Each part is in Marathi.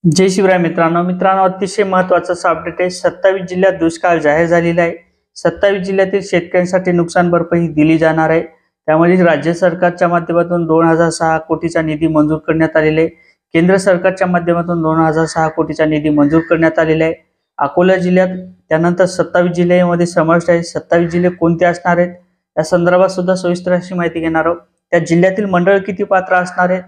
जय शिवराय मित्रांनो अतिशय महत्त्वाचा असा अपडेट आहे। 27 जिल्ह्यात दुष्काळ जाहीर झालेला आहे। 27 जिल्ह्यातील शेतकऱ्यांसाठी नुकसान भरपाई दिली जाणार आहे। त्यामध्ये राज्य सरकारच्या माध्यमातून 2006 कोटीचा निधी मंजूर करण्यात आलेला आहे। केंद्र सरकारच्या माध्यमातून 2006 कोटीचा निधी मंजूर करण्यात आलेला आहे। अकोला जिल्ह्यात त्यानंतर 27 जिल्ह्यांमध्ये समाविष्ट आहे। 27 जिल्हे कोणते असणार आहेत या संदर्भात सुद्धा सविस्तर अशी माहिती घेणार आहोत। त्या जिल्ह्यातील मंडळ किती पात्र असणार आहेत,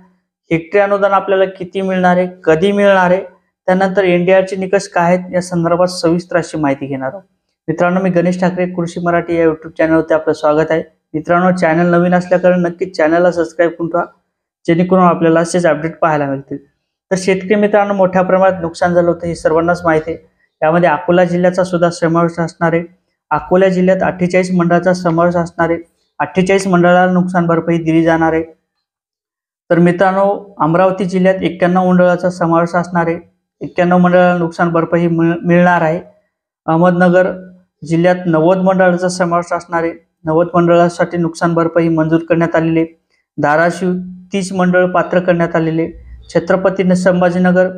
हेक्टरी अनुदान आपल्याला किती मिळणार आहे, कधी मिळणार आहे, त्यानंतर एनडीआरचे निकष काय आहेत या संदर्भात सविस्तर अशी माहिती घेणार आहोत। मित्रांनो, मी गणेश ठाकरे कृषी मराठी या यूट्यूब चॅनलवरती आपलं स्वागत आहे। मित्रांनो, चॅनल नवीन असल्याकारण नक्कीच चॅनलला सबस्क्राईब करून ठेवा, जेणेकरून आपल्याला असेच अपडेट पाहायला मिळतील। तर शेतकरी मित्रांनो, मोठ्या प्रमाणात नुकसान झालं होतं हे सर्वांनाच माहिती आहे। त्यामध्ये अकोला जिल्ह्याचा सुद्धा समावेश असणार आहे। अकोला जिल्ह्यात 48 मंडळाचा समावेश असणार आहे। 48 मंडळाला नुकसान भरपाई दिली जाणार आहे। तर मित्रांनो, अमरावती जिल्ह्यात 91 मंडळाचा समावेश असणार आहे। 91 मंडळाला नुकसान भरपाई मिळणार आहे। अहमदनगर जिल्ह्यात 90 मंडळाचा समावेश असणार आहे। 90 मंडळासाठी नुकसान भरपाई मंजूर करण्यात आलेली आहे। धाराशिव 30 मंडळ पात्र करण्यात आलेले। छत्रपती संभाजीनगर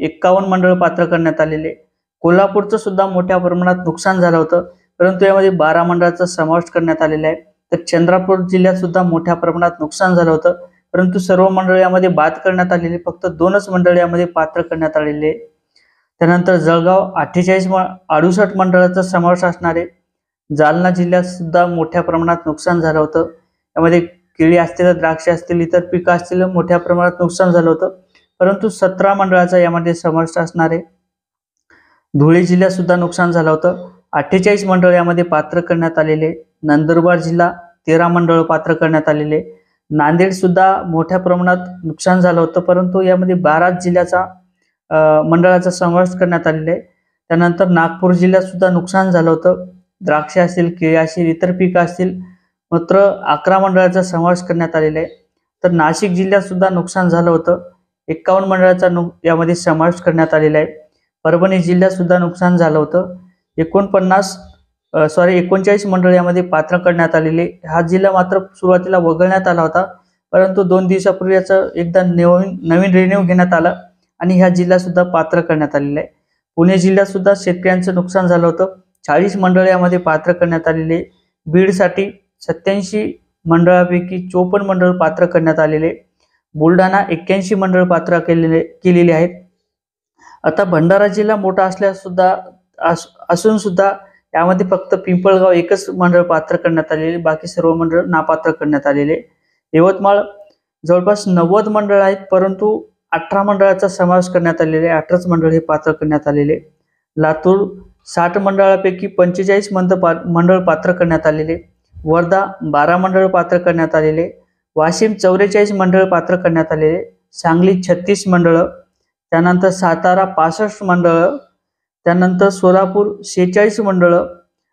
51 मंडळ पात्र करण्यात आलेले। कोल्हापूरचं सुद्धा मोठ्या प्रमाणात नुकसान झालं होतं, परंतु यामध्ये 12 मंडळाचा समावेश करण्यात आलेला आहे। तर चंद्रपूर जिल्ह्यात सुद्धा मोठ्या प्रमाणात नुकसान झालं होतं, परंतु सर्व मंडळ यामध्ये बाद करण्यात आलेले, फक्त 2च मंडळ यामध्ये पात्र करण्यात आलेले। त्यानंतर जळगाव 68 मंडळाचा समावेश असणार आहे। जालना जिल्ह्यात सुद्धा मोठ्या प्रमाणात नुकसान झालं होतं। यामध्ये केळी असतील, द्राक्ष असतील, इतर पिकं असतील, मोठ्या प्रमाणात नुकसान झालं होतं, परंतु 17 मंडळाचा यामध्ये समावेश असणार आहे। धुळे जिल्ह्यात सुद्धा नुकसान झालं होतं। 48 मंडळ यामध्ये पात्र करण्यात आलेले। नंदुरबार जिल्हा 13 मंडळ पात्र करण्यात आलेले। नांदेड सुद्धा मोठ्या प्रमाणात नुकसान झालं होतं, परंतु यामध्ये 12 जिल्ह्याचा मंडळाचा समावेश करण्यात आलेला आहे। त्यानंतर नागपूर जिल्ह्यात सुद्धा नुकसान झालं होतं। द्राक्ष असतील, केळी असतील, इतर पिकं असतील, मात्र 11 मंडळाचा समावेश करण्यात आलेला आहे। तर नाशिक जिल्ह्यात सुद्धा नुकसान झालं होतं। 51 मंडळाचा यामध्ये समावेश करण्यात आलेला आहे। परभणी जिल्ह्यात सुद्धा नुकसान झालं होतं। 39 मंडळ यामध्ये पात्र करण्यात आलेले। हा जिल्हा मात्र सुरुवातीला वगळण्यात आला होता, परंतु 2 दिवसापूर्वी याचं एकदा नवीन रिन्यू घेण्यात आला आणि ह्या जिल्हा सुद्धा पात्र करण्यात आलेला आहे। पुणे जिल्ह्यात सुद्धा शेतकऱ्यांचं नुकसान झालं होतं। 40 मंडळ यामध्ये पात्र करण्यात आलेले। बीडसाठी 87 मंडळापैकी 54 मंडळ पात्र करण्यात आलेले। बुलढाणा 81 मंडळ पात्र केलेले आहेत। आता भंडारा जिल्हा मोठा असून सुद्धा यामध्ये फक्त पिंपळगाव एकच मंडळ पात्र करण्यात आलेले, बाकी सर्व मंडळ नापात्र करण्यात आलेले। यवतमाळ जवळपास 90 मंडळ आहेत, परंतु 18 मंडळाचा समावेश करण्यात आलेले, 18च मंडळ हे पात्र करण्यात आलेले। लातूर 60 मंडळापैकी 45 मंडळ पात्र करण्यात आलेले। वर्धा 12 मंडळ पात्र करण्यात आलेले। वाशिम 44 मंडळ पात्र करण्यात आलेले। सांगली 36 मंडळ, त्यानंतर सातारा 65 मंडळ, त्यानंतर सोलापूर 46 मंडळ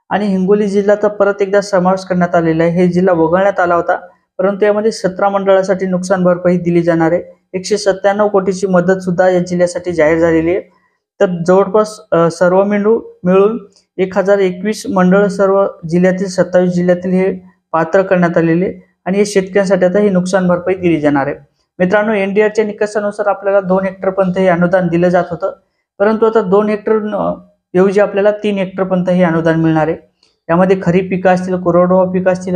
आणि हिंगोली जिल्ह्याचा परत एकदा समावेश करण्यात आलेला आहे। हे जिल्हा वगळण्यात आला होता, परंतु यामध्ये 17 मंडळासाठी नुकसान भरपाई दिली जाणार आहे। 197 कोटीची मदत सुद्धा या जिल्ह्यासाठी जाहीर झालेली आहे। तर जवळपास सर्व मिळून 1021 मंडळ सर्व जिल्ह्यातील 27 जिल्ह्यातील हे पात्र करण्यात आलेले आणि हे शेतकऱ्यांसाठी आता ही नुकसान भरपाई दिली जाणार आहे। मित्रांनो, एनडीआरच्या निकषानुसार आपल्याला 2 हेक्टरपर्यंत हे अनुदान दिलं जात होतं, परंतु आता 2 हेक्टर ऐवजी आपल्याला 3 हेक्टरपर्यंत हे अनुदान मिळणार आहे। यामध्ये खरीप पिकं असतील, कोरडवाहू पिकं असतील,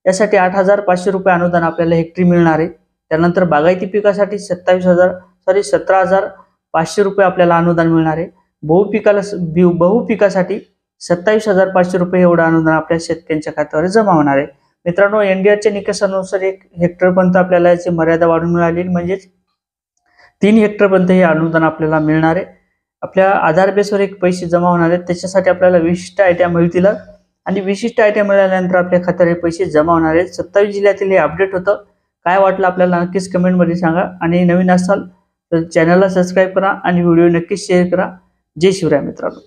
यासाठी 8,500 रुपये अनुदान आपल्याला हेक्टरी मिळणार आहे। त्यानंतर बागायती पिकासाठी 17,500 रुपये आपल्याला अनुदान मिळणार आहे। बहु पिकासाठी 27,500 रुपये एवढं अनुदान आपल्या शेतकऱ्यांच्या खात्यावर जमा होणार आहे। मित्रांनो, एनडीआरच्या निकषानुसार 1 हेक्टरपर्यंत आपल्याला याची मर्यादा वाढून मिळाली, म्हणजेच 3 हेक्टरपर्यंत हे अनुदान आपल्याला मिळणार आहे। आपल्या आधार बेसवर एक पैसे जमा होणार आहेत, त्याच्यासाठी आपल्याला विशिष्ट आयट्या मिळतील आणि विशिष्ट आयट्या मिळाल्यानंतर आपल्या खात्यावर हे पैसे जमा होणार आहेत। 27 जिल्ह्यातील हे अपडेट होतं। काय वाटलं आपल्याला नक्कीच कमेंटमध्ये सांगा आणि नवीन असाल तर चॅनलला सबस्क्राईब करा आणि व्हिडिओ नक्कीच शेअर करा। जय शिवराय मित्रांनो।